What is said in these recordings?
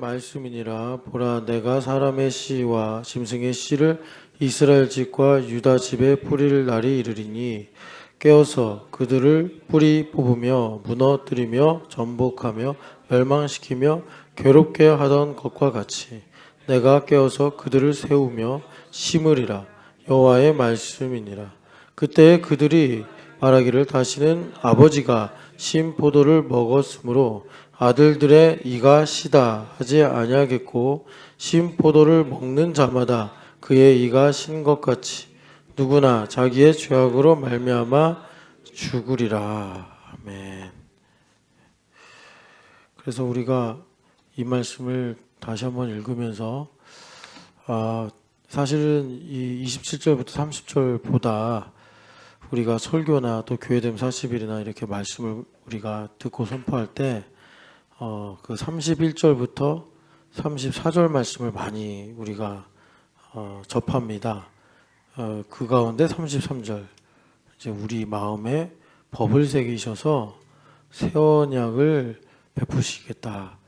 말씀이니라. 보라, 내가 사람의 씨와 짐승의 씨를 이스라엘 집과 유다 집에 뿌릴 날이 이르리니 깨어서 그들을 뿌리 뽑으며 무너뜨리며 전복하며 멸망시키며 괴롭게 하던 것과 같이 내가 깨어서 그들을 세우며 심으리라. 여호와의 말씀이니라. 그때 그들이 말하기를 다시는 아버지가 신 포도를 먹었으므로 아들들의 이가 시다 하지 아니하겠고 신 포도를 먹는 자마다 그의 이가 신 것 같이 누구나 자기의 죄악으로 말미암아 죽으리라. 아멘. 그래서 우리가 이 말씀을 다시 한번 읽으면서 사실은 이 27절부터 30절보다 우리가 설교나 또 교회됨 40일이나 이렇게 말씀을 우리가 듣고 선포할 때 그 31절부터 34절 말씀을 많이 우리가 접합니다. 그 가운데 33절 이제 우리 마음에 법을 새기셔서 새 언약을 베푸시겠다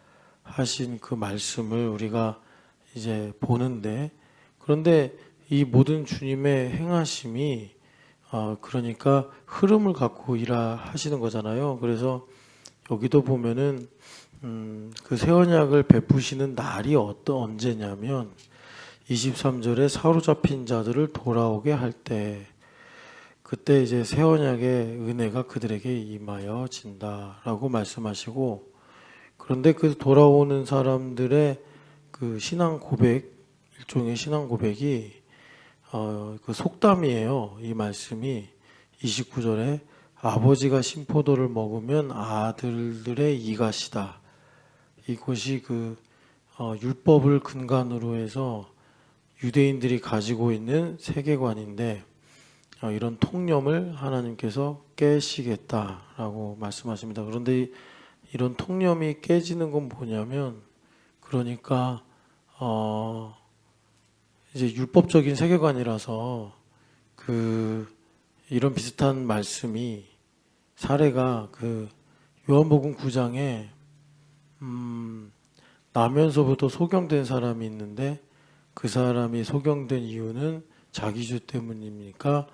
하신 그 말씀을 우리가 이제 보는데, 그런데 이 모든 주님의 행하심이 그러니까 흐름을 갖고 일하시는 거잖아요. 그래서 여기도 보면은 그 새 언약을 베푸시는 날이 언제냐면 23절에 사로잡힌 자들을 돌아오게 할 때, 그때 이제 새 언약의 은혜가 그들에게 임하여진다라고 말씀하시고, 그런데 그 돌아오는 사람들의 그 신앙 고백, 일종의 신앙 고백이 그 속담이에요. 이 말씀이 29절에 아버지가 신포도를 먹으면 아들들의 이가시다. 이것이 그 율법을 근간으로 해서 유대인들이 가지고 있는 세계관인데, 이런 통념을 하나님께서 깨시겠다라고 말씀하십니다. 그런데 이런 통념이 깨지는 건 뭐냐면, 그러니까 이제 율법적인 세계관이라서 이런 비슷한 말씀이 사례가 그 요한복음 9장에 나면서부터 소경된 사람이 있는데 그 사람이 소경된 이유는 자기 죄 때문입니까?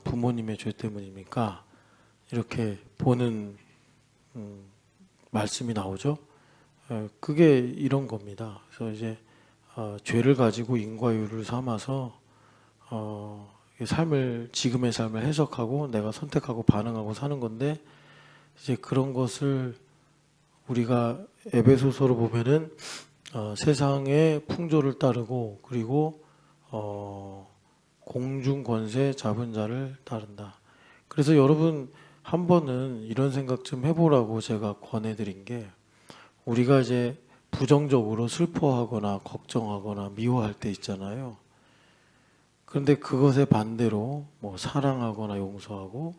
부모님의 죄 때문입니까? 이렇게 보는 말씀이 나오죠. 그게 이런 겁니다. 그래서 이제 죄를 가지고 인과유를 삼아서 지금의 삶을 해석하고 내가 선택하고 반응하고 사는 건데, 이제 그런 것을 우리가 에베소서로 보면은 세상의 풍조를 따르고, 그리고 공중 권세 잡은 자를 따른다. 그래서 여러분 한 번은 이런 생각 좀 해보라고 제가 권해드린 게, 우리가 이제 부정적으로 슬퍼하거나 걱정하거나 미워할 때 있잖아요. 그런데 그것에 반대로 뭐 사랑하거나 용서하고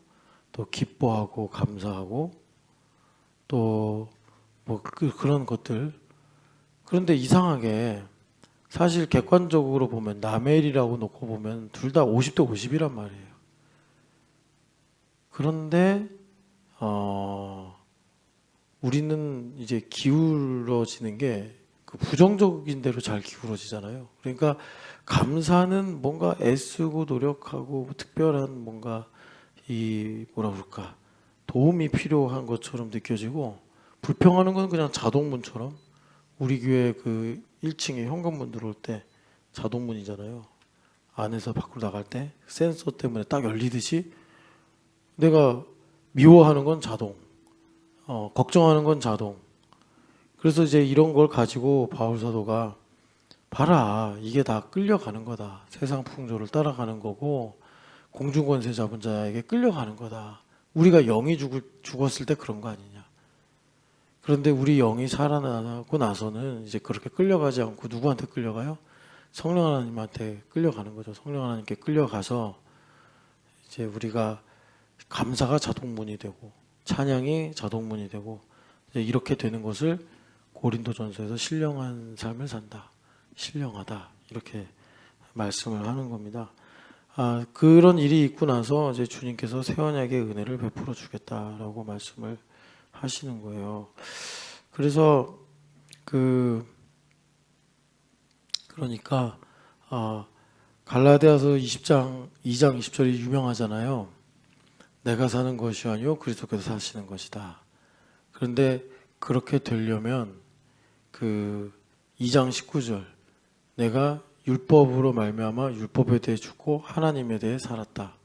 또 기뻐하고 감사하고 또 뭐 그런 것들. 그런데 이상하게 사실 객관적으로 보면 남의 일이라고 놓고 보면 둘 다 50대 50이란 말이에요. 그런데 우리는 이제 기울어지는 게 그 부정적인 대로 잘 기울어지잖아요. 그러니까 감사는 뭔가 애쓰고 노력하고 특별한 뭔가 뭐라 그럴까, 도움이 필요한 것처럼 느껴지고, 불평하는 건 그냥 자동문처럼, 우리 교회 그 1층에 현관문 들어올 때 자동문이잖아요. 안에서 밖으로 나갈 때 센서 때문에 딱 열리듯이 내가 미워하는 건 자동, 걱정하는 건 자동. 그래서 이제 이런 걸 가지고 바울 사도가 봐라, 이게 다 끌려가는 거다. 세상 풍조를 따라가는 거고 공중권세 잡은 자에게 끌려가는 거다. 우리가 영이 죽었을 때 그런 거 아니냐. 그런데 우리 영이 살아나고 나서는 이제 그렇게 끌려가지 않고 누구한테 끌려가요? 성령 하나님한테 끌려가는 거죠. 성령 하나님께 끌려가서 이제 우리가 감사가 자동문이 되고 찬양이 자동문이 되고, 이제 이렇게 되는 것을 고린도전서에서 신령한 삶을 산다, 신령하다, 이렇게 말씀을 하는 겁니다. 그런 일이 있고 나서 이제 주님께서 새 언약의 은혜를 베풀어 주겠다라고 말씀을 하시는 거예요. 그래서 그러니까 갈라디아서 20장 2장 20절이 유명하잖아요. 내가 사는 것이 아니요 그리스도께서 사시는 것이다. 그런데 그렇게 되려면 그 2장 19절 내가 율법으로 말미암아 율법에 대해 죽고 하나님에 대해 살았다.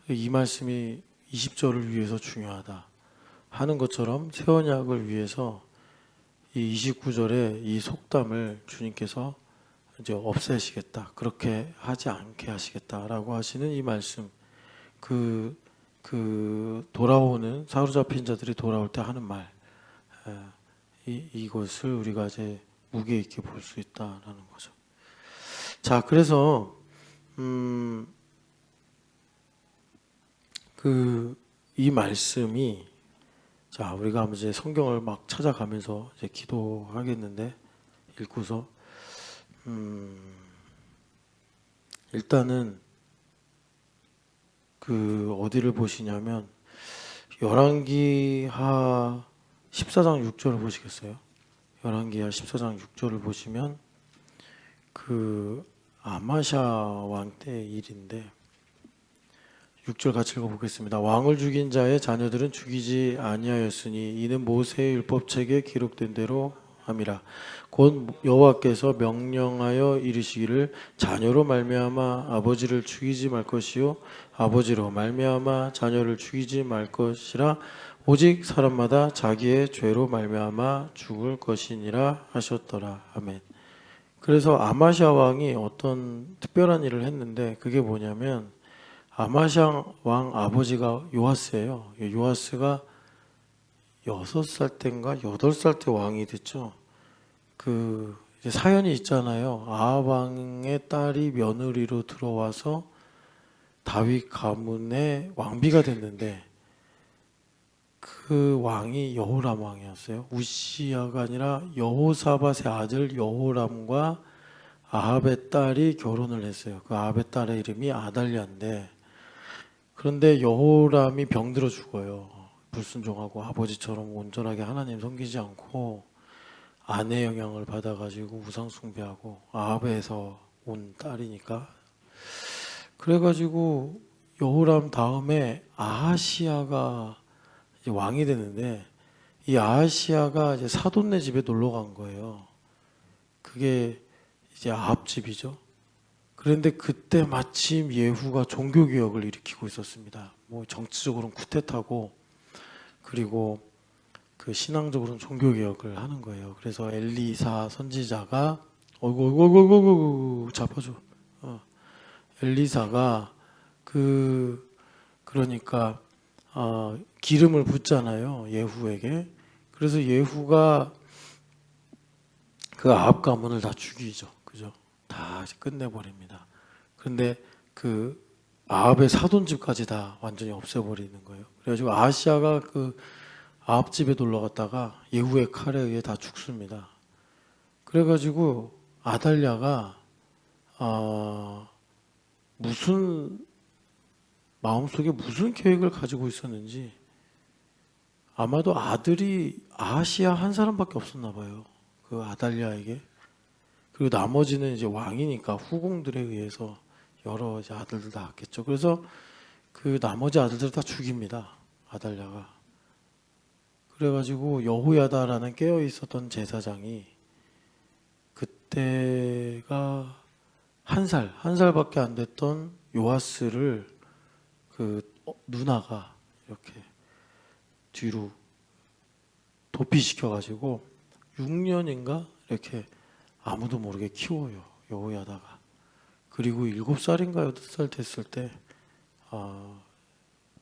이 말씀이 20절을 위해서 중요하다 하는 것처럼 새 언약을 위해서 이 29절에 이 속담을 주님께서 이제 없애시겠다. 그렇게 하지 않게 하시겠다라고 하시는 이 말씀. 그 돌아오는 사로잡힌 자들이 돌아올 때 하는 말. 이것을 우리가 이제 무게 있게 볼 수 있다라는 거죠. 자, 그래서 이 말씀이 자, 우리가 이제 성경을 막 찾아가면서 이제 기도하겠는데 읽고서 일단은 어디를 보시냐면 열왕기하 14장 6절을 보시겠어요? 열왕기하 14장 6절을 보시면 아마샤 왕 때 일인데 6절 같이 읽어보겠습니다. 왕을 죽인 자의 자녀들은 죽이지 아니하였으니 이는 모세의 율법책에 기록된 대로 함이라. 곧 여호와께서 명령하여 이르시기를 자녀로 말미암아 아버지를 죽이지 말 것이요 아버지로 말미암아 자녀를 죽이지 말 것이라. 오직 사람마다 자기의 죄로 말미암아 죽을 것이니라 하셨더라. 아멘. 그래서 아마샤 왕이 어떤 특별한 일을 했는데 그게 뭐냐면 아마샤 왕 아버지가 요아스예요. 요아스가 6살 때인가 8살 때 왕이 됐죠. 이제 사연이 있잖아요. 아합 왕의 딸이 며느리로 들어와서 다윗 가문의 왕비가 됐는데 그 왕이 여호람 왕이었어요. 우시야가 아니라 여호사밧의 아들 여호람과 아합의 딸이 결혼을 했어요. 그 아합의 딸의 이름이 아달랴인데 그런데 여호람이 병들어 죽어요. 불순종하고 아버지처럼 온전하게 하나님 섬기지 않고 아내 영향을 받아가지고 우상 숭배하고 아합에서 온 딸이니까 그래가지고 여호람 다음에 아하시야가 이제 왕이 되는데 이 아하시야가 이제 사돈네 집에 놀러 간 거예요. 그게 이제 아합 집이죠. 그런데 그때 마침 예후가 종교개혁을 일으키고 있었습니다. 뭐 정치적으로는 쿠데타고 그리고 신앙적으로는 종교개혁을 하는 거예요. 그래서 엘리사 선지자가 어이구 잡아줘. 엘리사가 그러니까 기름을 붓잖아요. 예후에게. 그래서 예후가 그 아합 가문을 다 죽이죠. 그죠? 다 끝내버립니다. 그런데 아합의 사돈집까지 다 완전히 없애버리는 거예요. 그래가지고 아하시아가 아합 집에 놀러 갔다가 예후의 칼에 의해 다 죽습니다. 그래가지고 아달랴가 마음속에 무슨 계획을 가지고 있었는지 아마도 아들이 아하시아 한 사람밖에 없었나 봐요. 그 아달랴에게. 그리고 나머지는 이제 왕이니까 후궁들에 의해서 여러 이제 아들들 다 낳겠죠. 그래서 나머지 아들들 다 죽입니다. 아달랴가. 그래가지고 여호야다라는 깨어 있었던 제사장이 그때가 한 살밖에 안 됐던 요아스를 누나가 이렇게 뒤로 도피시켜가지고 6년인가 이렇게 아무도 모르게 키워요. 여호야다가. 그리고 7살인가 8살 됐을 때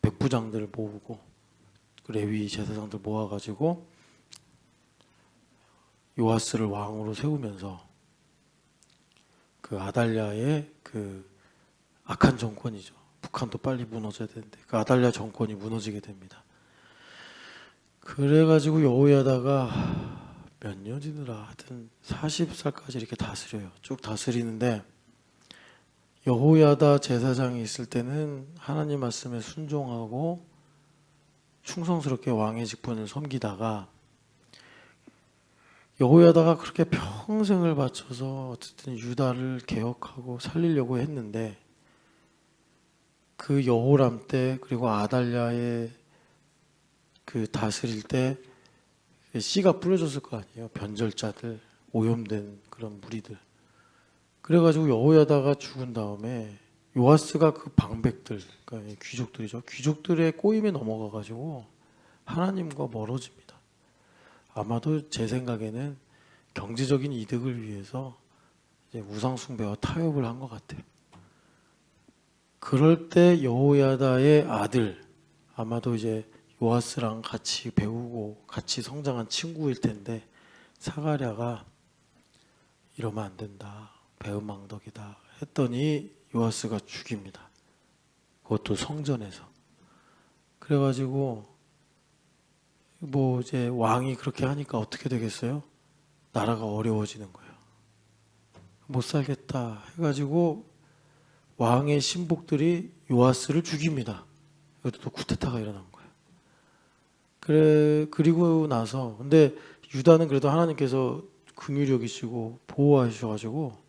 백부장들을 모으고 레위 제사장들 모아가지고 요아스를 왕으로 세우면서 아달랴의 악한 정권이죠. 북한도 빨리 무너져야 되는데 아달랴 정권이 무너지게 됩니다. 그래가지고 여호야다가 몇 년이더라. 하여튼 40살까지 이렇게 다스려요. 쭉 다스리는데 여호야다 제사장이 있을 때는 하나님 말씀에 순종하고 충성스럽게 왕의 직분을 섬기다가 여호야다가 그렇게 평생을 바쳐서 어쨌든 유다를 개혁하고 살리려고 했는데 그 여호람 때 그리고 아달랴의 그 다스릴 때 씨가 뿌려졌을 거 아니에요. 변절자들, 오염된 그런 무리들. 그래가지고 여호야다가 죽은 다음에 요아스가 그 방백들, 그러니까 귀족들이죠. 귀족들의 꼬임에 넘어가가지고 하나님과 멀어집니다. 아마도 제 생각에는 경제적인 이득을 위해서 이제 우상 숭배와 타협을 한 것 같아요. 그럴 때 여호야다의 아들, 아마도 이제 요아스랑 같이 배우고 같이 성장한 친구일 텐데 사가랴가 이러면 안 된다. 배은망덕이다. 했더니 요아스가 죽입니다. 그것도 성전에서. 그래가지고 뭐 이제 왕이 그렇게 하니까 어떻게 되겠어요? 나라가 어려워지는 거예요. 못 살겠다 해가지고 왕의 신복들이 요아스를 죽입니다. 이것도 또 쿠데타가 일어난 거예요. 그리고 나서 근데 유다는 그래도 하나님께서 긍휼히 여기시고 보호하셔가지고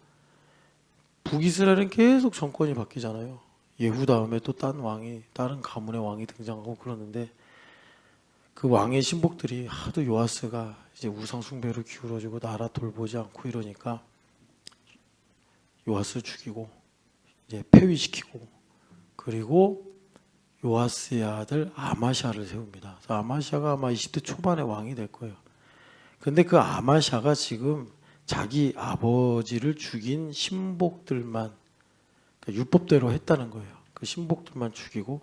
북이스라엘은 계속 정권이 바뀌잖아요. 예후 다음에 또 다른 가문의 왕이 등장하고 그러는데 그 왕의 신복들이 하도 요아스가 이제 우상 숭배로 기울어지고 나라 돌보지 않고 이러니까 요아스 죽이고 이제 폐위시키고 그리고 요아스의 아들 아마샤를 세웁니다. 그래서 아마샤가 아마 20대 초반에 왕이 될 거예요. 근데 그 아마샤가 지금 자기 아버지를 죽인 신복들만 그러니까 율법대로 했다는 거예요. 그 신복들만 죽이고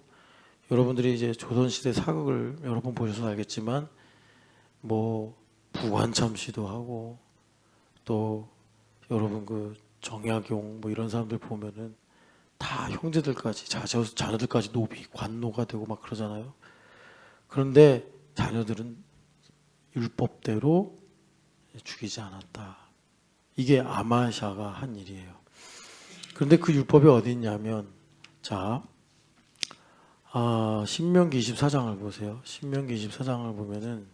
여러분들이 이제 조선시대 사극을 여러 번 보셔서 알겠지만 뭐 부관참시도 하고 또 여러분 그 정약용 뭐 이런 사람들 보면은 다 형제들까지 자녀들까지 노비 관노가 되고 막 그러잖아요. 그런데 자녀들은 율법대로 죽이지 않았다. 이게 아마샤가 한 일이에요. 그런데 그 율법이 어디 있냐면 자 신명기 24장을 보세요. 신명기 24장을 보면은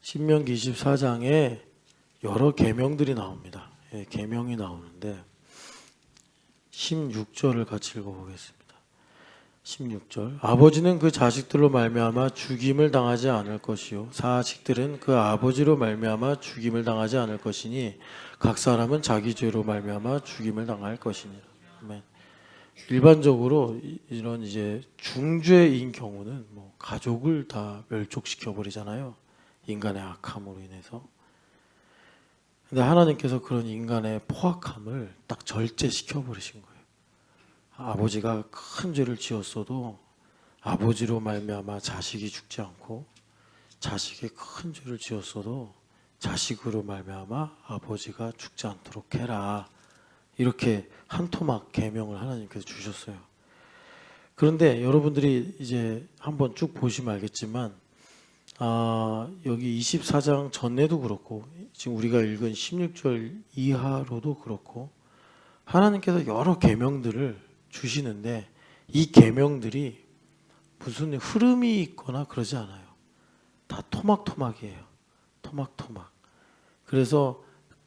신명기 24장에 여러 계명들이 나옵니다. 예, 계명이 나오는데 16절을 같이 읽어보겠습니다. 16절 아버지는 그 자식들로 말미암아 죽임을 당하지 않을 것이요 자식들은 그 아버지로 말미암아 죽임을 당하지 않을 것이니 각 사람은 자기 죄로 말미암아 죽임을 당할 것이니라. 아멘. 일반적으로 이런 이제 중죄인 경우는 뭐 가족을 다 멸족시켜 버리잖아요. 인간의 악함으로 인해서. 근데 하나님께서 그런 인간의 포악함을 딱 절제시켜 버리신 거예요. 아버지가 큰 죄를 지었어도 아버지로 말미암아 자식이 죽지 않고 자식이 큰 죄를 지었어도 자식으로 말미암아 아버지가 죽지 않도록 해라. 이렇게 한 토막 계명을 하나님께서 주셨어요. 그런데 여러분들이 이제 한번 쭉 보시면 알겠지만 여기 24장 전에도 그렇고 지금 우리가 읽은 16절 이하로도 그렇고 하나님께서 여러 계명들을 주시는데 이 계명들이 무슨 흐름이 있거나 그러지 않아요. 다 토막토막이에요. 토막토막. 그래서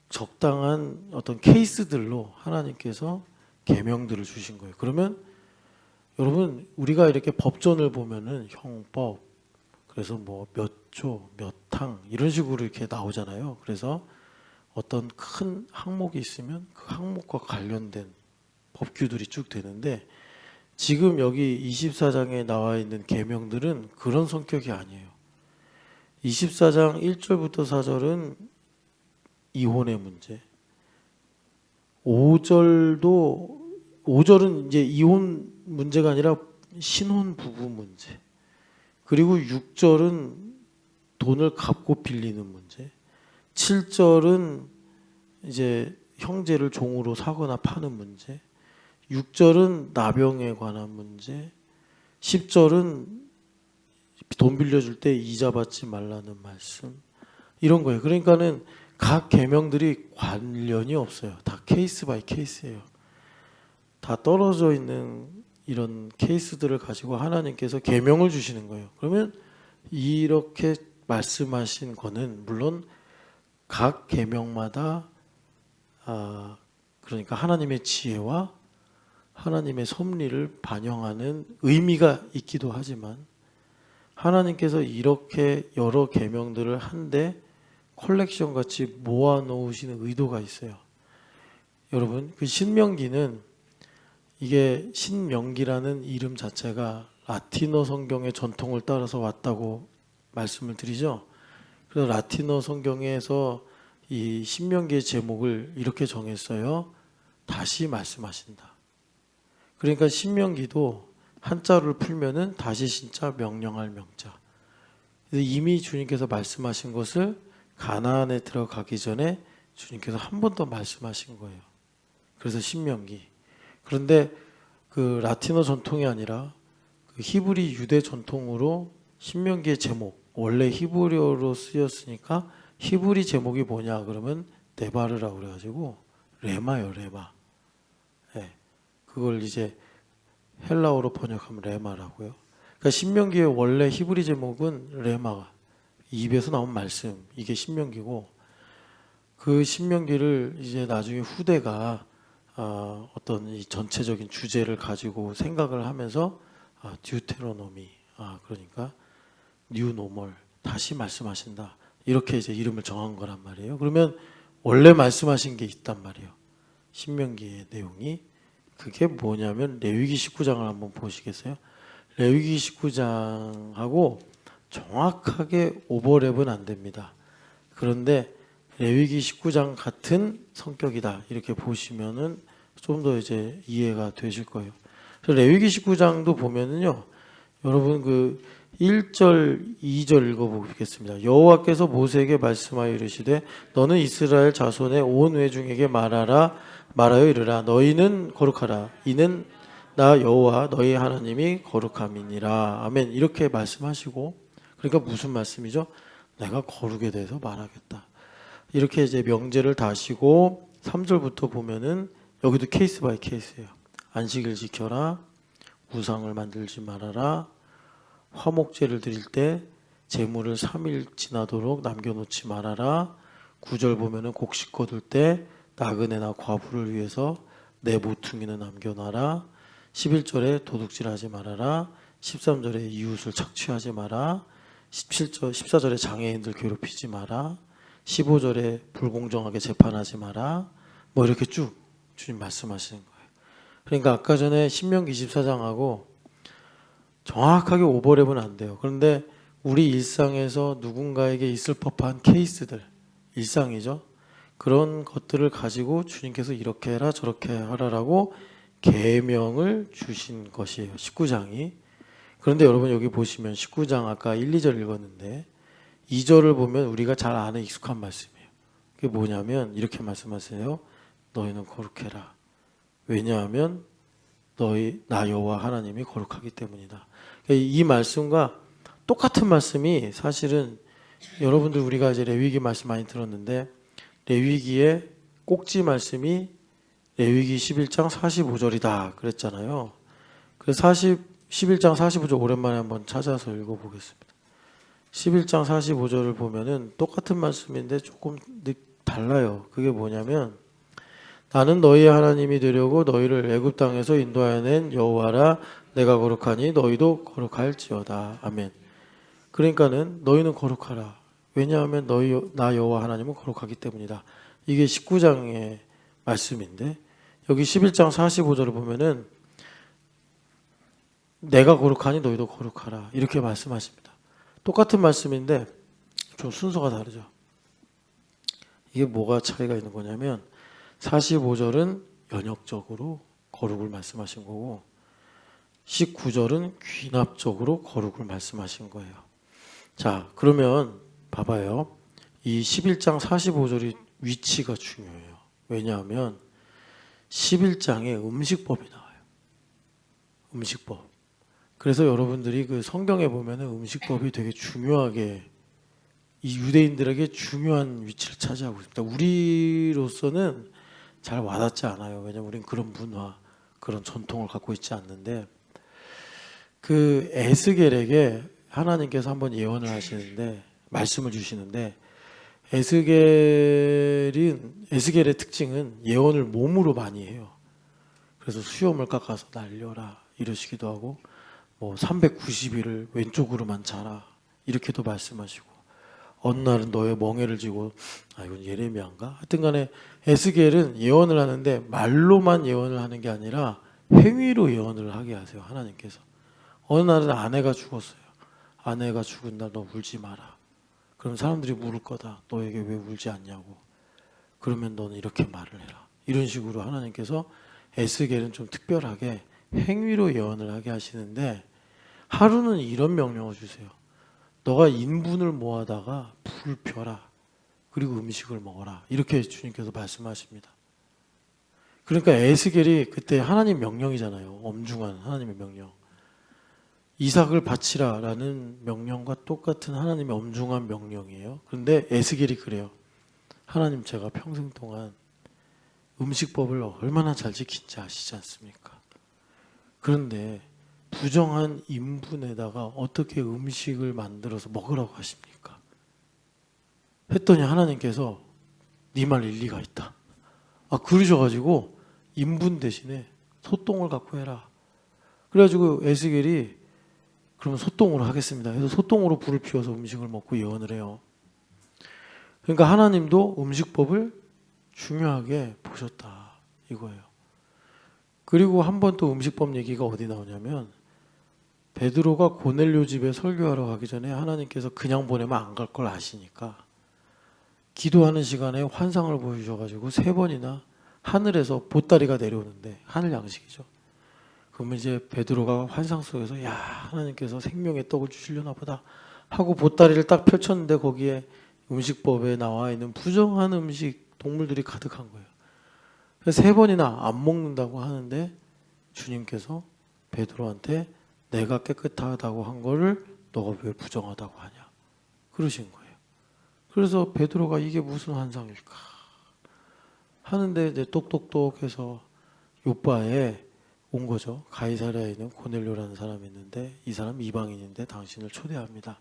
적당한 어떤 케이스들로 하나님께서 계명들을 주신 거예요. 그러면 여러분 우리가 이렇게 법전을 보면은 형법 그래서 뭐 몇 조, 몇 항 이런 식으로 이렇게 나오잖아요. 그래서 어떤 큰 항목이 있으면 그 항목과 관련된 법규들이 쭉 되는데 지금 여기 24장에 나와 있는 계명들은 그런 성격이 아니에요. 24장 1절부터 4절은 이혼의 문제. 5절은 이제 이혼 문제가 아니라 신혼 부부 문제. 그리고 6절은 돈을 갚고 빌리는 문제. 7절은 이제 형제를 종으로 사거나 파는 문제. 6절은 나병에 관한 문제. 10절은 돈 빌려줄 때 이자 받지 말라는 말씀. 이런 거예요. 그러니까는 각 계명들이 관련이 없어요. 다 케이스 바이 케이스예요. 다 떨어져 있는 이런 케이스들을 가지고 하나님께서 계명을 주시는 거예요. 그러면 이렇게 말씀하신 거는 물론 각 계명마다 그러니까 하나님의 지혜와 하나님의 섭리를 반영하는 의미가 있기도 하지만 하나님께서 이렇게 여러 계명들을 한데 컬렉션 같이 모아 놓으시는 의도가 있어요. 여러분, 그 신명기는 이게 신명기라는 이름 자체가 라틴어 성경의 전통을 따라서 왔다고 말씀을 드리죠. 그래서 라틴어 성경에서 이 신명기의 제목을 이렇게 정했어요. 다시 말씀하신다. 그러니까 신명기도 한자를 풀면은 다시 신자 명령할 명자. 이미 주님께서 말씀하신 것을 가나안에 들어가기 전에 주님께서 한 번 더 말씀하신 거예요. 그래서 신명기. 그런데 그 라틴어 전통이 아니라 그 히브리 유대 전통으로 신명기의 제목, 원래 히브리어로 쓰였으니까 히브리 제목이 뭐냐 그러면 네바르라고 그래가지고 레마요, 레마. 네, 그걸 이제 헬라어로 번역하면 레마라고요. 그러니까 신명기의 원래 히브리 제목은 레마가 입에서 나온 말씀, 이게 신명기고 그 신명기를 이제 나중에 후대가 어떤 이 전체적인 주제를 가지고 생각을 하면서 듀테로노미, 그러니까 뉴노멀, 다시 말씀하신다. 이렇게 이제 이름을 정한 거란 말이에요. 그러면 원래 말씀하신 게 있단 말이에요. 신명기의 내용이. 그게 뭐냐면 레위기 19장을 한번 보시겠어요? 레위기 19장하고 정확하게 오버랩은 안 됩니다. 그런데 레위기 19장 같은 성격이다. 이렇게 보시면은 좀 더 이제 이해가 되실 거예요. 그래서 레위기 19장도 보면은요. 여러분 그 1절, 2절 읽어보겠습니다. 여호와께서 모세에게 말씀하여 이르시되 너는 이스라엘 자손의 온 회중에게 말하여 이르라. 너희는 거룩하라. 이는 나 여호와 너희 하나님이 거룩함이니라. 아멘. 이렇게 말씀하시고, 그러니까 무슨 말씀이죠? 내가 거룩에 대해서 말하겠다. 이렇게 이제 명제를 다시고 3절부터 보면은 여기도 케이스 바이 케이스예요. 안식일 지켜라. 우상을 만들지 말아라. 화목제를 드릴 때 제물을 3일 지나도록 남겨놓지 말아라. 9절 보면은 곡식 거둘 때 나그네나 과부를 위해서 내 모퉁이는 남겨놔라. 11절에 도둑질하지 말아라. 13절에 이웃을 착취하지 마라. 14절에 장애인들 괴롭히지 마라. 15절에 불공정하게 재판하지 마라. 뭐 이렇게 쭉 주님 말씀하시는 거예요. 그러니까 아까 전에 신명기 24장하고 정확하게 오버랩은 안 돼요. 그런데 우리 일상에서 누군가에게 있을 법한 케이스들, 일상이죠. 그런 것들을 가지고 주님께서 이렇게 해라 저렇게 하라라고 계명을 주신 것이에요. 19장이. 그런데 여러분 여기 보시면 19장 아까 1, 2절 읽었는데 2절을 보면 우리가 잘 아는 익숙한 말씀이에요. 그게 뭐냐면 이렇게 말씀하세요. 너희는 거룩해라. 왜냐하면 나 여호와 하나님이 거룩하기 때문이다. 이 말씀과 똑같은 말씀이 사실은 여러분들 우리가 이제 레위기 말씀 많이 들었는데 레위기의 꼭지 말씀이 레위기 11장 45절이다 그랬잖아요. 그래서 11장 45절 오랜만에 한번 찾아서 읽어보겠습니다. 11장 45절을 보면은 똑같은 말씀인데 조금 달라요. 그게 뭐냐면 나는 너희의 하나님이 되려고 너희를 애굽 땅에서 인도하여 낸 여호와라. 내가 거룩하니 너희도 거룩할지어다. 아멘. 그러니까는 너희는 거룩하라. 왜냐하면 나 여호와 하나님은 거룩하기 때문이다. 이게 19장의 말씀인데 여기 11장 45절을 보면은 내가 거룩하니 너희도 거룩하라. 이렇게 말씀하십니다. 똑같은 말씀인데 좀 순서가 다르죠. 이게 뭐가 차이가 있는 거냐면 45절은 연역적으로 거룩을 말씀하신 거고 19절은 귀납적으로 거룩을 말씀하신 거예요. 자, 그러면 봐봐요. 이 11장 45절이 위치가 중요해요. 왜냐하면 11장에 음식법이 나와요. 음식법. 그래서 여러분들이 그 성경에 보면은 음식법이 되게 중요하게 이 유대인들에게 중요한 위치를 차지하고 있습니다. 우리로서는 잘 와닿지 않아요. 왜냐하면 우리는 그런 문화, 그런 전통을 갖고 있지 않는데 그 에스겔에게 하나님께서 한번 예언을 하시는데 말씀을 주시는데 에스겔의 특징은 예언을 몸으로 많이 해요. 그래서 수염을 깎아서 날려라 이러시기도 하고 뭐 390일을 왼쪽으로만 자라 이렇게도 말씀하시고 어느 날은 너의 멍에를 쥐고 이건 예레미야인가? 하여튼 간에 에스겔은 예언을 하는데 말로만 예언을 하는 게 아니라 행위로 예언을 하게 하세요. 하나님께서. 어느 날은 아내가 죽었어요. 아내가 죽은 날 너 울지 마라. 그럼 사람들이 물을 거다. 너에게 왜 울지 않냐고. 그러면 너는 이렇게 말을 해라. 이런 식으로 하나님께서 에스겔은 좀 특별하게 행위로 예언을 하게 하시는데 하루는 이런 명령을 주세요. 너가 인분을 모아다가 불을 펴라. 그리고 음식을 먹어라. 이렇게 주님께서 말씀하십니다. 그러니까 에스겔이 그때 하나님 명령이잖아요. 엄중한 하나님의 명령. 이삭을 바치라라는 명령과 똑같은 하나님의 엄중한 명령이에요. 그런데 에스겔이 그래요. 하나님 제가 평생 동안 음식법을 얼마나 잘 지킨지 아시지 않습니까? 그런데 부정한 인분에다가 어떻게 음식을 만들어서 먹으라고 하십니까? 했더니 하나님께서 네 말 일리가 있다. 그러셔가지고 인분 대신에 소똥을 갖고 해라. 그래가지고 에스겔이 그러면 소똥으로 하겠습니다. 그래서 소똥으로 불을 피워서 음식을 먹고 예언을 해요. 그러니까 하나님도 음식법을 중요하게 보셨다 이거예요. 그리고 한 번 또 음식법 얘기가 어디 나오냐면 베드로가 고넬료 집에 설교하러 가기 전에 하나님께서 그냥 보내면 안 갈 걸 아시니까 기도하는 시간에 환상을 보여주셔가지고 3번이나 하늘에서 보따리가 내려오는데 하늘 양식이죠. 그러면 이제 베드로가 환상 속에서 야 하나님께서 생명의 떡을 주시려나 보다 하고 보따리를 딱 펼쳤는데 거기에 음식법에 나와 있는 부정한 음식 동물들이 가득한 거예요. 그래서 3번이나 안 먹는다고 하는데 주님께서 베드로한테 내가 깨끗하다고 한 거를 너가 왜 부정하다고 하냐 그러신 거예요. 그래서 베드로가 이게 무슨 환상일까 하는데 이제 똑똑똑해서 요바에 온 거죠. 가이사랴에 있는 고넬료라는 사람이 있는데 이 사람 이방인인데 당신을 초대합니다.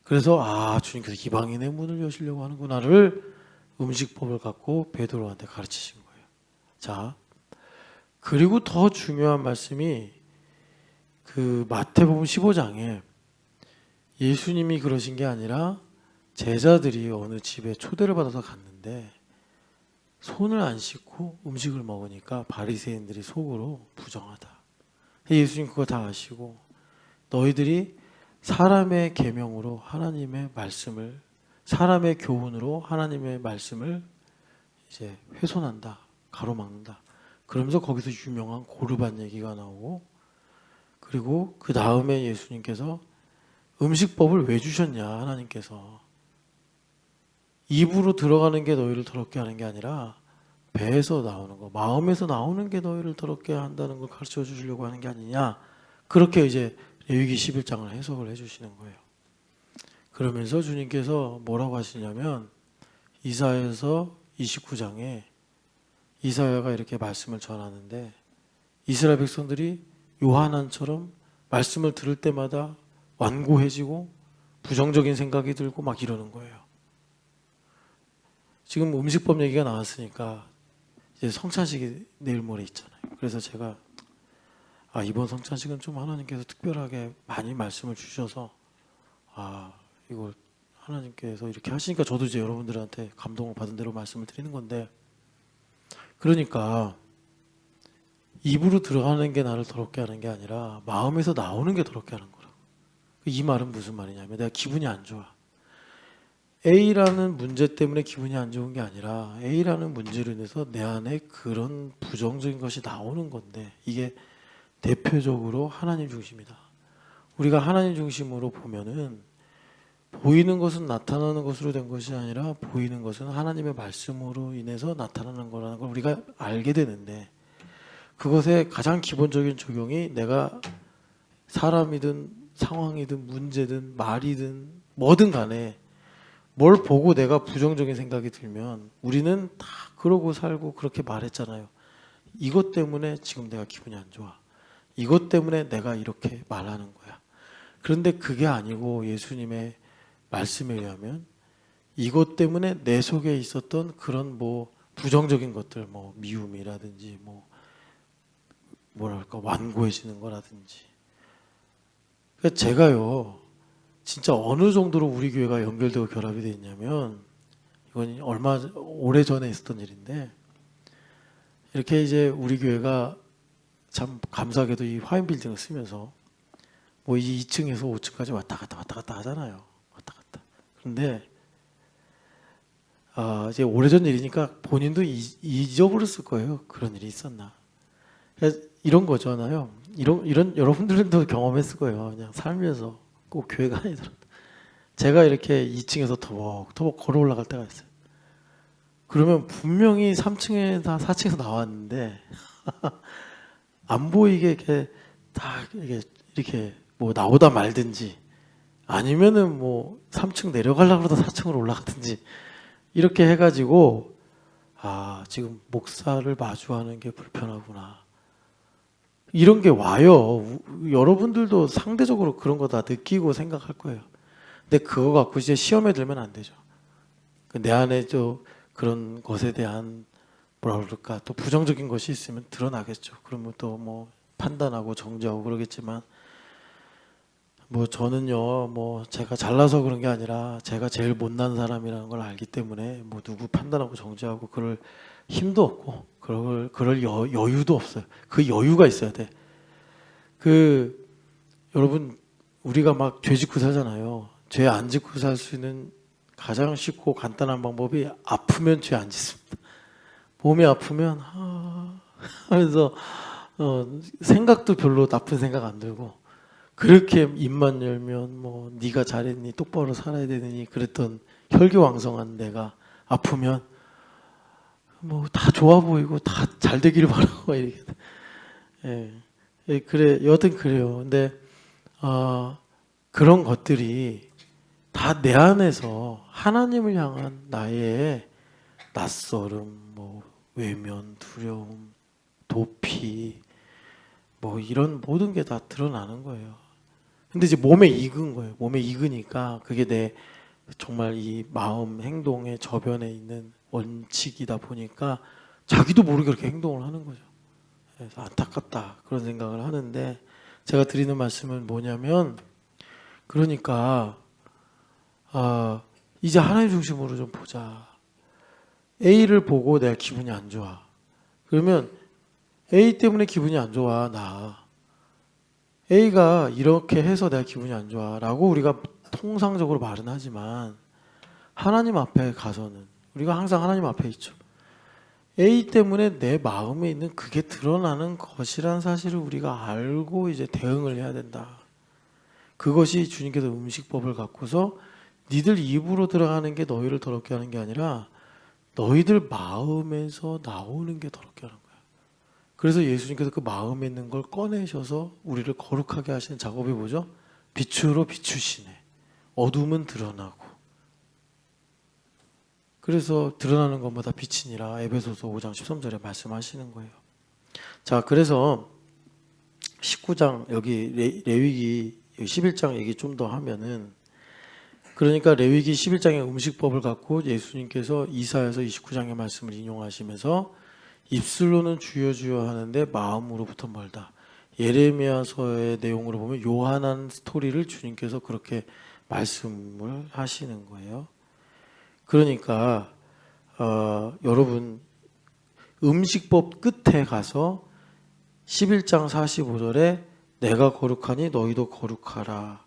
그래서 주님께서 이방인의 문을 여시려고 하는구나를 음식법을 갖고 베드로한테 가르치신 거예요. 자, 그리고 더 중요한 말씀이 그 마태복음 15장에 예수님이 그러신 게 아니라 제자들이 어느 집에 초대를 받아서 갔는데 손을 안 씻고 음식을 먹으니까 바리새인들이 속으로 부정하다. 예수님 그거 다 아시고 너희들이 사람의 계명으로 하나님의 말씀을 사람의 교훈으로 하나님의 말씀을 이제 훼손한다. 가로막는다. 그러면서 거기서 유명한 고르반 얘기가 나오고 그리고 그 다음에 예수님께서 음식법을 왜 주셨냐 하나님께서 입으로 들어가는 게 너희를 더럽게 하는 게 아니라 배에서 나오는 거, 마음에서 나오는 게 너희를 더럽게 한다는 걸 가르쳐 주시려고 하는 게 아니냐. 그렇게 이제 레위기 11장을 해석을 해주시는 거예요. 그러면서 주님께서 뭐라고 하시냐면 이사야서 29장에 이사야가 이렇게 말씀을 전하는데 이스라엘 백성들이 요한안처럼 말씀을 들을 때마다 완고해지고 부정적인 생각이 들고 막 이러는 거예요. 지금 음식법 얘기가 나왔으니까 이제 성찬식이 내일 모레 있잖아요. 그래서 제가 이번 성찬식은 좀 하나님께서 특별하게 많이 말씀을 주셔서 이걸 하나님께서 이렇게 하시니까 저도 이제 여러분들한테 감동을 받은 대로 말씀을 드리는 건데 그러니까 입으로 들어가는 게 나를 더럽게 하는 게 아니라 마음에서 나오는 게 더럽게 하는 거라고. 이 말은 무슨 말이냐면 내가 기분이 안 좋아. A라는 문제 때문에 기분이 안 좋은 게 아니라 A라는 문제로 인해서 내 안에 그런 부정적인 것이 나오는 건데 이게 대표적으로 하나님 중심이다. 우리가 하나님 중심으로 보면은 보이는 것은 나타나는 것으로 된 것이 아니라 보이는 것은 하나님의 말씀으로 인해서 나타나는 거라는 걸 우리가 알게 되는데 그것의 가장 기본적인 적용이 내가 사람이든 상황이든 문제든 말이든 뭐든 간에 뭘 보고 내가 부정적인 생각이 들면 우리는 다 그러고 살고 그렇게 말했잖아요. 이것 때문에 지금 내가 기분이 안 좋아. 이것 때문에 내가 이렇게 말하는 거야. 그런데 그게 아니고 예수님의 말씀에 의하면 이것 때문에 내 속에 있었던 그런 뭐 부정적인 것들, 뭐 미움이라든지 뭐 뭐랄까 완고해지는 거라든지. 그러니까 제가요 진짜 어느 정도로 우리 교회가 연결되고 결합이 돼 있냐면 이건 얼마 오래 전에 있었던 일인데 이렇게 이제 우리 교회가 참 감사하게도 이 화인 빌딩을 쓰면서 뭐 이 2층에서 5층까지 왔다 갔다 하잖아요. 왔다 갔다. 그런데 이제 오래전 일이니까 본인도 잊어버렸을 거예요. 그런 일이 있었나. 그래서 이런 거잖아요. 이런 여러분들도 경험했을 거예요. 그냥 살면서 꼭 교회가 아니더라도 제가 이렇게 2층에서 터벅터벅 걸어 올라갈 때가 있어요. 그러면 분명히 3층에다 4층에서 나왔는데 안 보이게 이렇게 다 이렇게 뭐 나오다 말든지 아니면은 뭐 3층 내려가려고 그러다 4층으로 올라가든지 이렇게 해가지고 지금 목사를 마주하는 게 불편하구나 이런 게 와요. 여러분들도 상대적으로 그런 거 다 느끼고 생각할 거예요. 근데 그거 갖고 이제 시험에 들면 안 되죠. 내 안에 그런 것에 대한 뭐라 그럴까 또 부정적인 것이 있으면 드러나겠죠. 그러면 또 뭐 판단하고 정죄하고 그러겠지만 뭐 저는요 뭐 제가 잘나서 그런 게 아니라 제가 제일 못난 사람이라는 걸 알기 때문에 뭐 누구 판단하고 정죄하고 그럴 힘도 없고 그럴 여유도 없어요. 그 여유가 있어야 돼. 여러분 우리가 막 죄 짓고 살잖아요. 죄 안 짓고 살 수 있는 가장 쉽고 간단한 방법이 아프면 죄 안 짓습니다. 몸이 아프면 하면서 생각도 별로 나쁜 생각 안 들고 그렇게 입만 열면 뭐 네가 잘했니 똑바로 살아야 되느니 그랬던 혈기왕성한 내가 아프면 뭐 다 좋아 보이고 다 잘 되기를 바라고 이렇게 그래 여튼 그래요. 근데 그런 것들이 다 내 안에서 하나님을 향한 나의 낯설음, 뭐 외면, 두려움, 도피, 뭐 이런 모든 게 다 드러나는 거예요. 근데 이제 몸에 익은 거예요. 몸에 익으니까 그게 내 정말 이 마음 행동의 저변에 있는 원칙이다 보니까 자기도 모르게 그렇게 행동을 하는 거죠. 그래서 안타깝다 그런 생각을 하는데 제가 드리는 말씀은 뭐냐면 그러니까 이제 하나님 중심으로 좀 보자. A를 보고 내가 기분이 안 좋아. 그러면 A 때문에 기분이 안 좋아. A가 이렇게 해서 내가 기분이 안 좋아 라고 우리가 통상적으로 말은 하지만 하나님 앞에 가서는 우리가 항상 하나님 앞에 있죠. A 때문에 내 마음에 있는 그게 드러나는 것이란 사실을 우리가 알고 이제 대응을 해야 된다. 그것이 주님께서 음식법을 갖고서 니들 입으로 들어가는 게 너희를 더럽게 하는 게 아니라 너희들 마음에서 나오는 게 더럽게 하는 거야. 그래서 예수님께서 그 마음에 있는 걸 꺼내셔서 우리를 거룩하게 하시는 작업이 뭐죠? 빛으로 비추시네. 어둠은 드러나고. 그래서 드러나는 것보다 빛이니라 에베소서 5장 13절에 말씀하시는 거예요. 자, 그래서 19장 여기 레위기 11장 얘기 좀 더 하면은 그러니까 레위기 11장의 음식법을 갖고 예수님께서 이사야서 29장의 말씀을 인용하시면서 입술로는 주여 주여 하는데 마음으로부터 멀다. 예레미야서의 내용으로 보면 요한한 스토리를 주님께서 그렇게 말씀을 하시는 거예요. 그러니까 여러분 음식법 끝에 가서 11장 45절에 내가 거룩하니 너희도 거룩하라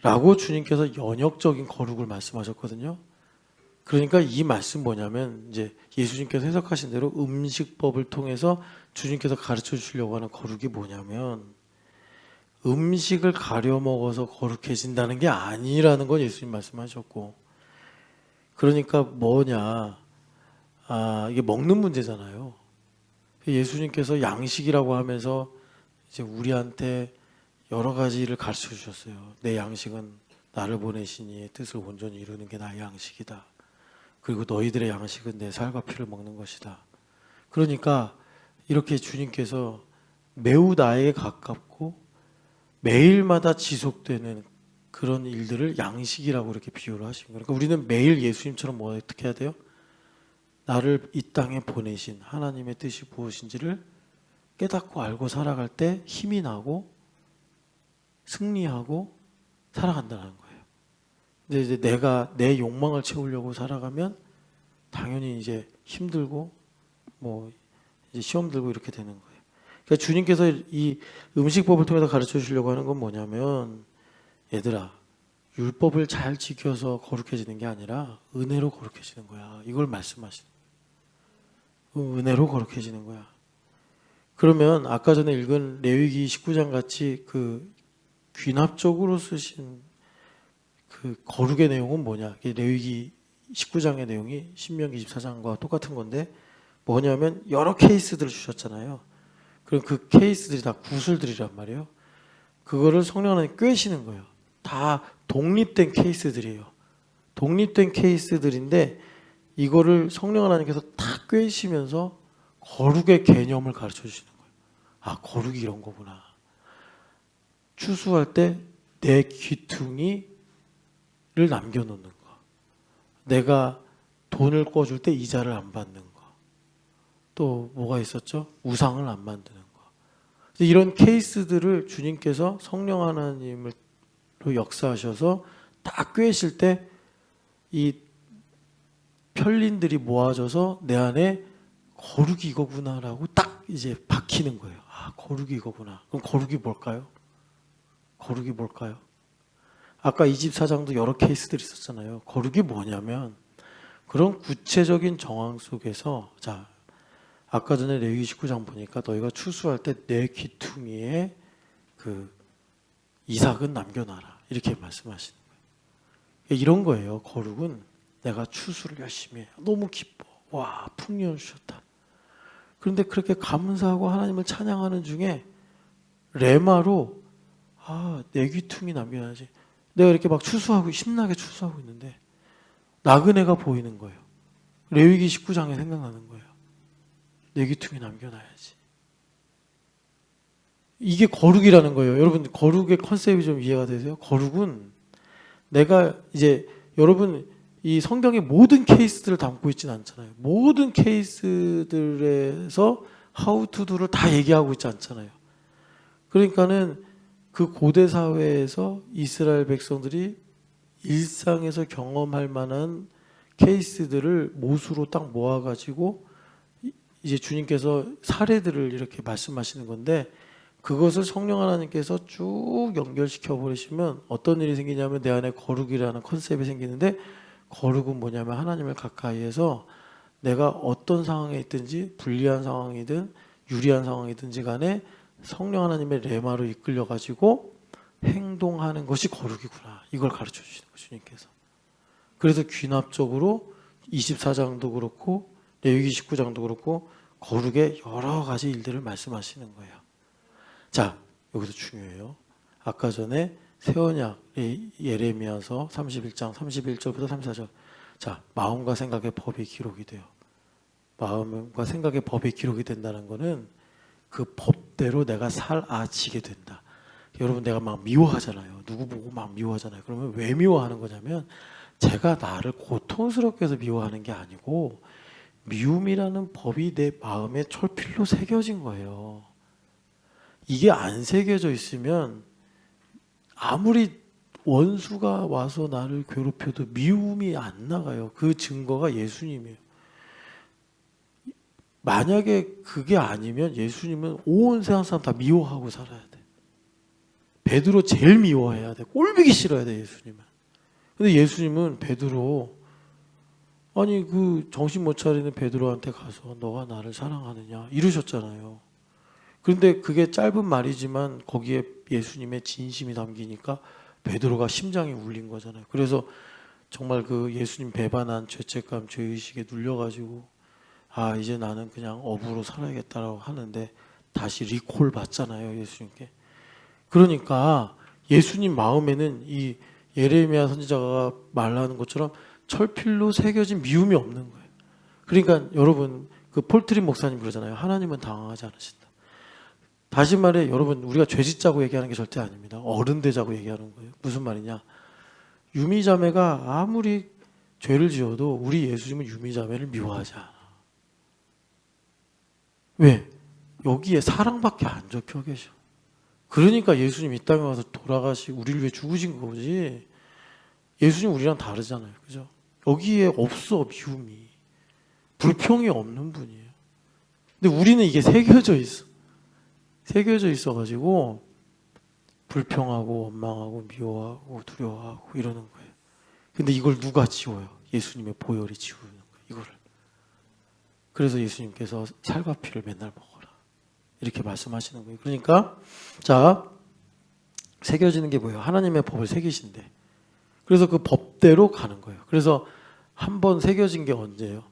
라고 주님께서 연역적인 거룩을 말씀하셨거든요. 그러니까 이 말씀 뭐냐면 이제 예수님께서 해석하신 대로 음식법을 통해서 주님께서 가르쳐 주시려고 하는 거룩이 뭐냐면 음식을 가려 먹어서 거룩해진다는 게 아니라는 건 예수님 말씀하셨고 그러니까 뭐냐 이게 먹는 문제잖아요. 예수님께서 양식이라고 하면서 이제 우리한테 여러 가지를 가르쳐 주셨어요. 내 양식은 나를 보내신 이의 뜻을 온전히 이루는 게 나의 양식이다. 그리고 너희들의 양식은 내 살과 피를 먹는 것이다. 그러니까 이렇게 주님께서 매우 나에게 가깝고 매일마다 지속되는 그런 일들을 양식이라고 이렇게 비유를 하신 거예요. 그러니까 우리는 매일 예수님처럼 뭐 어떻게 해야 돼요? 나를 이 땅에 보내신 하나님의 뜻이 무엇인지를 깨닫고 알고 살아갈 때 힘이 나고 승리하고 살아간다는 거예요. 근데 이제 내가 내 욕망을 채우려고 살아가면 당연히 이제 힘들고 뭐 이제 시험 들고 이렇게 되는 거예요. 그러니까 주님께서 이 음식법을 통해서 가르쳐 주시려고 하는 건 뭐냐면, 얘들아, 율법을 잘 지켜서 거룩해지는 게 아니라 은혜로 거룩해지는 거야. 이걸 말씀하시는 거예요. 은혜로 거룩해지는 거야. 그러면 아까 전에 읽은 레위기 19장 같이 그 귀납적으로 쓰신 그 거룩의 내용은 뭐냐? 레위기 19장의 내용이 신명기 24장과 똑같은 건데 뭐냐면 여러 케이스들을 주셨잖아요. 그럼 그 케이스들이 다 구술들이란 말이에요. 그거를 성령 하나님 꿰시는 거예요. 다 독립된 케이스들이에요. 독립된 케이스들인데 이거를 성령 하나님께서 다 꿰시면서 거룩의 개념을 가르쳐 주시는 거예요. 아, 거룩이 이런 거구나. 추수할 때 내 귀퉁이를 남겨놓는 거. 내가 돈을 꿔줄 때 이자를 안 받는 거. 또 뭐가 있었죠? 우상을 안 만드는 거. 이런 케이스들을 주님께서 성령 하나님으로 역사하셔서 딱 꿰실 때 이 편린들이 모아져서 내 안에 거룩이 이거구나라고 딱 이제 박히는 거예요. 아, 거룩이 이거구나. 그럼 거룩이 뭘까요? 거룩이 뭘까요? 아까 24장도 여러 케이스들이 있었잖아요. 거룩이 뭐냐면 그런 구체적인 정황 속에서, 자, 아까 전에 레위기 19장 보니까 너희가 추수할 때 내 귀퉁이에 그 이삭은 남겨놔라, 이렇게 말씀하시는 거예요. 이런 거예요. 거룩은 내가 추수를 열심히 해. 너무 기뻐. 와, 풍년 주셨다. 그런데 그렇게 감사하고 하나님을 찬양하는 중에 레마로 내 귀퉁이 남겨야지. 내가 이렇게 막 추수하고 신나게 추수하고 있는데 나그네가 보이는 거예요. 레위기 19장에 생각나는 거예요. 내 귀퉁이 남겨놔야지. 이게 거룩이라는 거예요. 여러분, 거룩의 컨셉이 좀 이해가 되세요? 거룩은 내가 이제 여러분 이 성경의 모든 케이스들을 담고 있지는 않잖아요. 모든 케이스들에서 how to do를 다 얘기하고 있지 않잖아요. 그러니까는 그 고대 사회에서 이스라엘 백성들이 일상에서 경험할 만한 케이스들을 못으로 딱 모아가지고 이제 주님께서 사례들을 이렇게 말씀하시는 건데, 그것을 성령 하나님께서 쭉 연결시켜 버리시면 어떤 일이 생기냐면 내 안에 거룩이라는 컨셉이 생기는데, 거룩은 뭐냐면 하나님을 가까이해서 내가 어떤 상황에 있든지 불리한 상황이든 유리한 상황이든지 간에 성령 하나님의 레마로 이끌려 가지고 행동하는 것이 거룩이구나. 이걸 가르쳐 주시는 거예요, 주님께서. 그래서 귀납적으로 24장도 그렇고 레위기 19장도 그렇고 거룩의 여러 가지 일들을 말씀하시는 거예요. 자, 여기서 중요해요. 아까 전에 새 언약 예레미야서 31장 31절부터 34절. 자, 마음과 생각의 법이 기록이 돼요. 마음과 생각의 법이 기록이 된다는 거는 그 법대로 내가 살아지게 된다. 여러분, 내가 막 미워하잖아요. 누구 보고 막 미워하잖아요. 그러면 왜 미워하는 거냐면 제가 나를 고통스럽게 해서 미워하는 게 아니고 미움이라는 법이 내 마음에 철필로 새겨진 거예요. 이게 안 새겨져 있으면 아무리 원수가 와서 나를 괴롭혀도 미움이 안 나가요. 그 증거가 예수님이에요. 만약에 그게 아니면 예수님은 온 세상 사람 다 미워하고 살아야 돼. 베드로 제일 미워해야 돼. 꼴보기 싫어야 돼, 예수님은. 근데 예수님은 베드로, 아니 그 정신 못 차리는 베드로한테 가서 너가 나를 사랑하느냐 이러셨잖아요. 그런데 그게 짧은 말이지만 거기에 예수님의 진심이 담기니까 베드로가 심장이 울린 거잖아요. 그래서 정말 그 예수님 배반한 죄책감, 죄의식에 눌려가지고 이제 나는 그냥 어부로 살아야겠다라고 하는데 다시 리콜 받잖아요, 예수님께. 그러니까 예수님 마음에는 이 예레미야 선지자가 말하는 것처럼 철필로 새겨진 미움이 없는 거예요. 그러니까 여러분, 그 폴트린 목사님 그러잖아요. 하나님은 당황하지 않으신다. 다시 말해 여러분, 우리가 죄 짓자고 얘기하는 게 절대 아닙니다. 어른 되자고 얘기하는 거예요. 무슨 말이냐? 유미자매가 아무리 죄를 지어도 우리 예수님은 유미자매를 미워하지 않아. 왜? 여기에 사랑밖에 안 적혀 계셔. 그러니까 예수님 이 땅에 와서 돌아가시고 우리를 위해 죽으신 거지. 예수님 우리랑 다르잖아요. 그죠? 여기에 없어, 미움이. 불평이 없는 분이에요. 근데 우리는 이게 새겨져 있어. 새겨져 있어가지고 불평하고 원망하고 미워하고 두려워하고 이러는 거예요. 근데 이걸 누가 지워요? 예수님의 보혈이 지우는 거예요. 이거를. 그래서 예수님께서 살과 피를 맨날 먹어라. 이렇게 말씀하시는 거예요. 그러니까 자, 새겨지는 게 뭐예요? 하나님의 법을 새기신대. 그래서 그 법대로 가는 거예요. 그래서 한 번 새겨진 게 언제예요?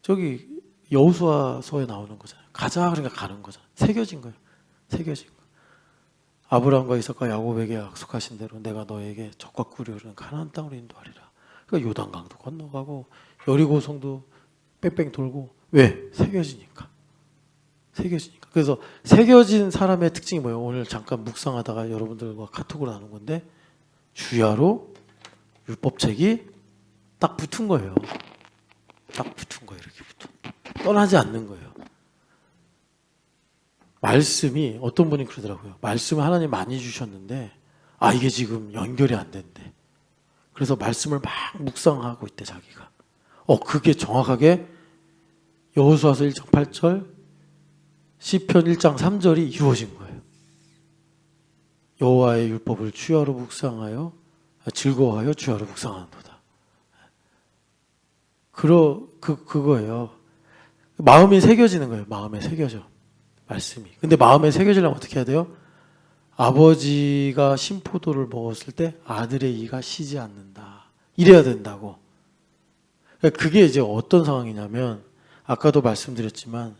저기 여호수아서에 나오는 거잖아요. 가자 그러니까 가는 거잖아요. 새겨진 거예요. 새겨진 거. 아브라함과 이삭과 야곱에게 약속하신 대로 내가 너에게 적과 꿀이 흐르는 가나안 땅으로 인도하리라. 그러니까 요단강도 건너가고 여리고 성도 뺑뺑 돌고. 왜? 새겨지니까. 새겨지니까. 그래서 새겨진 사람의 특징이 뭐예요? 오늘 잠깐 묵상하다가 여러분들과 카톡으로 나눈 건데 주야로 율법책이 딱 붙은 거예요. 딱 붙은 거예요. 이렇게 붙어. 떠나지 않는 거예요. 말씀이 어떤 분이 그러더라고요. 말씀을 하나님 많이 주셨는데 이게 지금 연결이 안 된대. 그래서 말씀을 막 묵상하고 있대 자기가. 그게 정확하게 여호수아서 1장 8절 시편 1장 3절이 이루어진 거예요. 여호와의 율법을 주야로 묵상하여 즐거워하여 주야로 묵상하는도다. 그거예요. 마음이 새겨지는 거예요. 마음에 새겨져. 말씀이. 근데 마음에 새겨지려면 어떻게 해야 돼요? 아버지가 신포도를 먹었을 때 아들의 이가 쉬지 않는다. 이래야 된다고. 그게 이제 어떤 상황이냐면 아까도 말씀드렸지만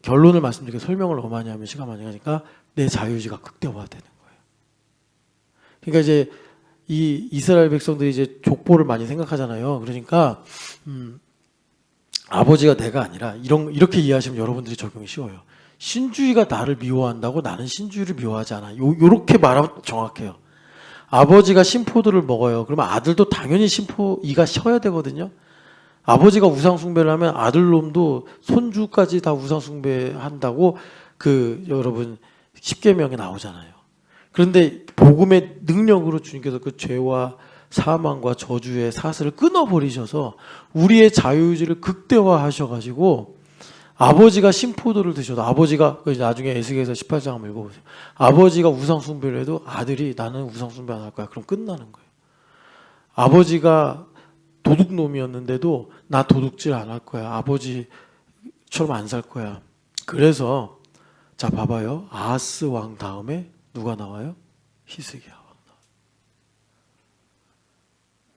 결론을 말씀드리고 설명을 너무 많이 하면 시간 많이 가니까 내 자유의지가 극대화되는 거예요. 그러니까 이제 이 이스라엘 백성들이 이제 족보를 많이 생각하잖아요. 그러니까 아버지가 내가 아니라 이렇게 이해하시면 여러분들이 적용이 쉬워요. 신주의가 나를 미워한다고 나는 신주의를 미워하지 않아. 요렇게 말하면 정확해요. 아버지가 신포도를 먹어요. 그러면 아들도 당연히 이가 쉬어야 되거든요. 아버지가 우상숭배를 하면 아들놈도 손주까지 다 우상숭배한다고 여러분 십계명에 나오잖아요. 그런데 복음의 능력으로 주님께서 그 죄와 사망과 저주의 사슬을 끊어버리셔서 우리의 자유의지를 극대화하셔가지고 아버지가 신포도를 드셔도 아버지가 나중에 에스겔서 18장 한번 읽어보세요. 아버지가 우상숭배를 해도 아들이 나는 우상숭배 안 할 거야. 그럼 끝나는 거예요. 아버지가 도둑놈이었는데도 나 도둑질 안 할 거야. 아버지처럼 안 살 거야. 그래서 자 봐봐요. 아하스 왕 다음에 누가 나와요? 히스기야 왕 나와.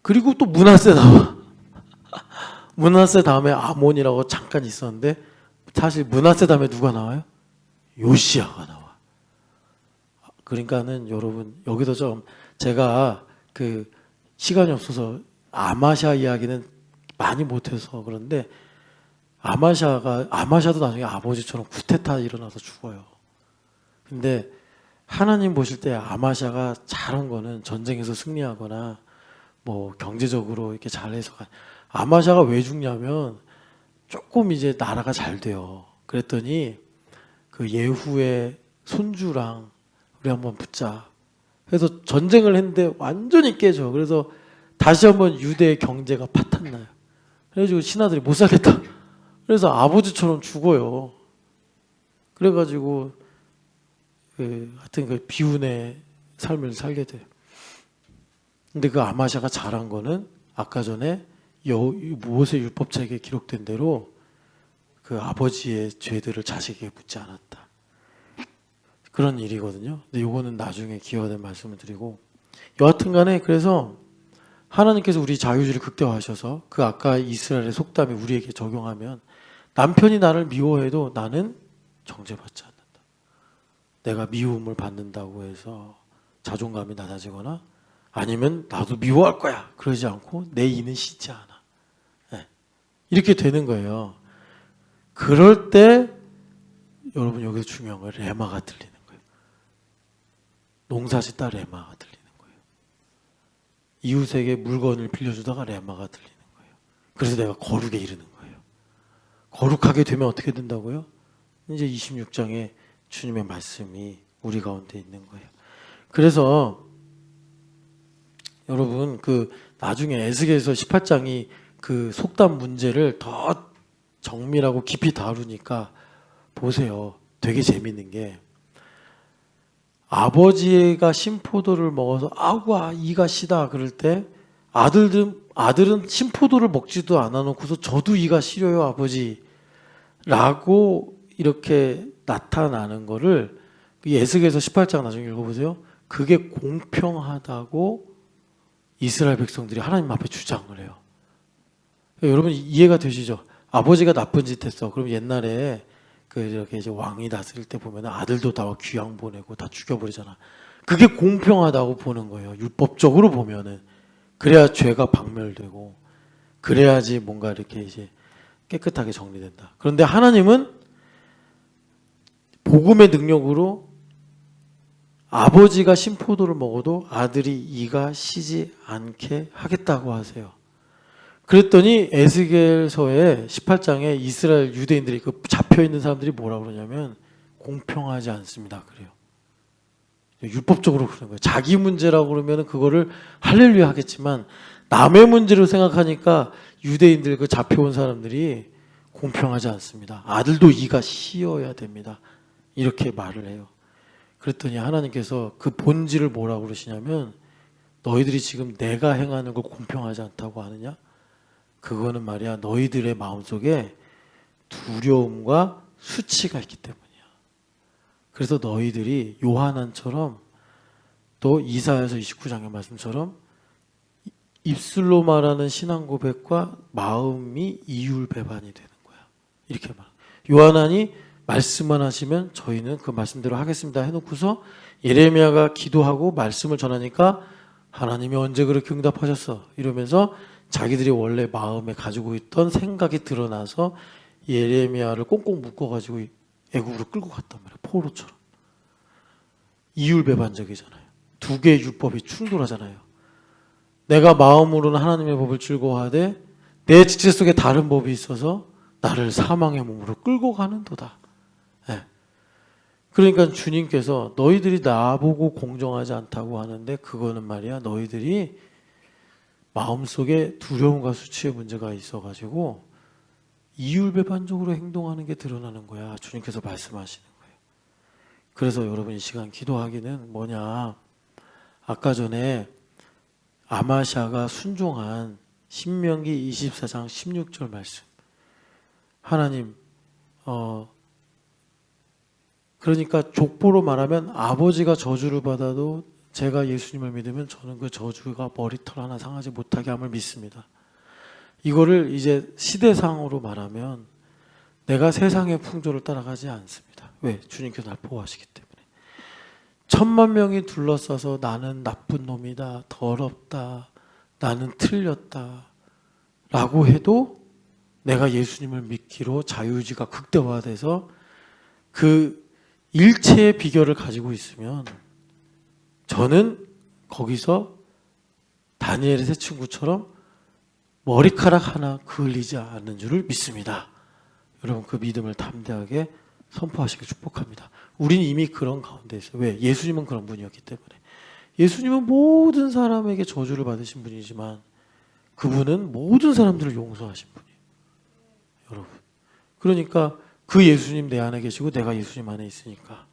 그리고 또 므낫세 나와. 므낫세 다음에 아몬이라고 잠깐 있었는데 사실 므낫세 다음에 누가 나와요? 요시야가 나와. 그러니까는 여러분 여기서 좀 제가 시간이 없어서 아마샤 이야기는 많이 못해서 그런데 아마샤도 나중에 아버지처럼 쿠데타 일어나서 죽어요. 근데 하나님 보실 때 아마샤가 잘한 거는 전쟁에서 승리하거나 뭐 경제적으로 이렇게 잘해서 아마샤가 왜 죽냐면 조금 이제 나라가 잘 돼요. 그랬더니 예후의 손주랑 우리 한번 붙자. 그래서 전쟁을 했는데 완전히 깨져. 그래서 다시 한번 유대의 경제가 파탄나요. 그래가지고 신하들이 못 살겠다. 그래서 아버지처럼 죽어요. 그래가지고 하여튼 비운의 삶을 살게 돼요. 근데 아마샤가 잘한 거는 아까 전에 모세 율법책에 기록된 대로 아버지의 죄들을 자식에게 묻지 않았다. 그런 일이거든요. 근데 요거는 나중에 기여된 말씀을 드리고 여하튼 간에 그래서 하나님께서 우리 자유주의를 극대화하셔서 아까 이스라엘의 속담이 우리에게 적용하면 남편이 나를 미워해도 나는 정죄받지 않는다. 내가 미움을 받는다고 해서 자존감이 낮아지거나 아니면 나도 미워할 거야 그러지 않고 내 이는 쉬지 않아. 이렇게 되는 거예요. 그럴 때 여러분 여기서 중요한 거예요. 레마가 들리는 거예요. 농사짓다 레마가 들리는 거예요. 이웃에게 물건을 빌려주다가 레마가 들리는 거예요. 그래서 내가 거룩에 이르는 거예요. 거룩하게 되면 어떻게 된다고요? 이제 26장에 주님의 말씀이 우리 가운데 있는 거예요. 그래서 여러분 그 나중에 에스겔서 18장이 그 속담 문제를 더 정밀하고 깊이 다루니까 보세요. 되게 재밌는 게 아버지가 신포도를 먹어서 아우가 이가 시다 그럴 때 아들은 신포도를 먹지도 않아 놓고서 저도 이가 시려요 아버지 라고 이렇게 나타나는 거를 에스겔서 18장 나중에 읽어보세요. 그게 공평하다고 이스라엘 백성들이 하나님 앞에 주장을 해요. 여러분 이해가 되시죠? 아버지가 나쁜 짓 했어. 그럼 옛날에 그 이렇게 이제 왕이 다스릴 때 보면 아들도 다 귀양 보내고 다 죽여버리잖아. 그게 공평하다고 보는 거예요. 율법적으로 보면은. 그래야 죄가 박멸되고 그래야지 뭔가 이렇게 이제 깨끗하게 정리된다. 그런데 하나님은 복음의 능력으로 아버지가 신포도를 먹어도 아들이 이가 시지 않게 하겠다고 하세요. 그랬더니 에스겔서의 18장에 이스라엘 유대인들이 그 잡혀 있는 사람들이 뭐라 그러냐면 공평하지 않습니다. 그래요. 율법적으로 그러는 거예요. 자기 문제라고 그러면 그거를 할렐루야 하겠지만 남의 문제로 생각하니까 유대인들 그 잡혀온 사람들이 공평하지 않습니다. 아들도 이가 시어야 됩니다. 이렇게 말을 해요. 그랬더니 하나님께서 그 본질을 뭐라고 그러시냐면 너희들이 지금 내가 행하는 걸 공평하지 않다고 하느냐? 그거는 말이야 너희들의 마음속에 두려움과 수치가 있기 때문이야. 그래서 너희들이 요한안처럼 또 이사야서 29장의 말씀처럼 입술로 말하는 신앙 고백과 마음이 이율배반이 되는 거야. 이렇게 말. 요한안이 말씀만 하시면 저희는 그 말씀대로 하겠습니다 해놓고서 예레미야가 기도하고 말씀을 전하니까 하나님이 언제 그렇게 응답하셨어? 이러면서 자기들이 원래 마음에 가지고 있던 생각이 드러나서 예레미야를 꽁꽁 묶어가지고 애국으로 끌고 갔단 말이에요. 포로처럼. 이율배반적이잖아요. 두 개의 율법이 충돌하잖아요. 내가 마음으로는 하나님의 법을 즐거워하되 내 지체 속에 다른 법이 있어서 나를 사망의 몸으로 끌고 가는도다. 네. 그러니까 주님께서 너희들이 나보고 공정하지 않다고 하는데 그거는 말이야 너희들이 마음속에 두려움과 수치의 문제가 있어가지고 이율배반적으로 행동하는 게 드러나는 거야. 주님께서 말씀하시는 거예요. 그래서 여러분 이 시간 기도하기는 뭐냐. 아까 전에 아마샤가 순종한 신명기 24장 16절 말씀. 하나님 그러니까 족보로 말하면 아버지가 저주를 받아도 제가 예수님을 믿으면 저는 그 저주가 머리털 하나 상하지 못하게 함을 믿습니다. 이거를 이제 시대상으로 말하면 내가 세상의 풍조를 따라가지 않습니다. 왜? 주님께서 날 보호하시기 때문에. 1000만 명이 둘러싸서 나는 나쁜 놈이다, 더럽다, 나는 틀렸다 라고 해도 내가 예수님을 믿기로 자유의지가 극대화돼서 그 일체의 비결을 가지고 있으면 저는 거기서 다니엘의 세 친구처럼 머리카락 하나 그을리지 않는 줄을 믿습니다. 여러분 그 믿음을 담대하게 선포하시길 축복합니다. 우리는 이미 그런 가운데 있어요. 왜? 예수님은 그런 분이었기 때문에. 예수님은 모든 사람에게 저주를 받으신 분이지만 그분은 모든 사람들을 용서하신 분이에요. 여러분. 그러니까 그 예수님 내 안에 계시고 내가 예수님 안에 있으니까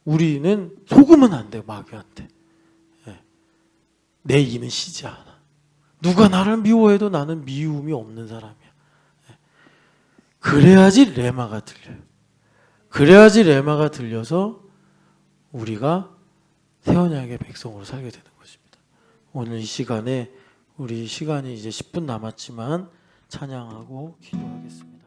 우리는 속으면 안 돼요. 마귀한테. 내 이는 시지 않아. 누가 나를 미워해도 나는 미움이 없는 사람이야. 그래야지 레마가 들려요. 그래야지 레마가 들려서 우리가 새 언약의 백성으로 살게 되는 것입니다. 오늘 이 시간에 우리 시간이 이제 10분 남았지만 찬양하고 기도하겠습니다.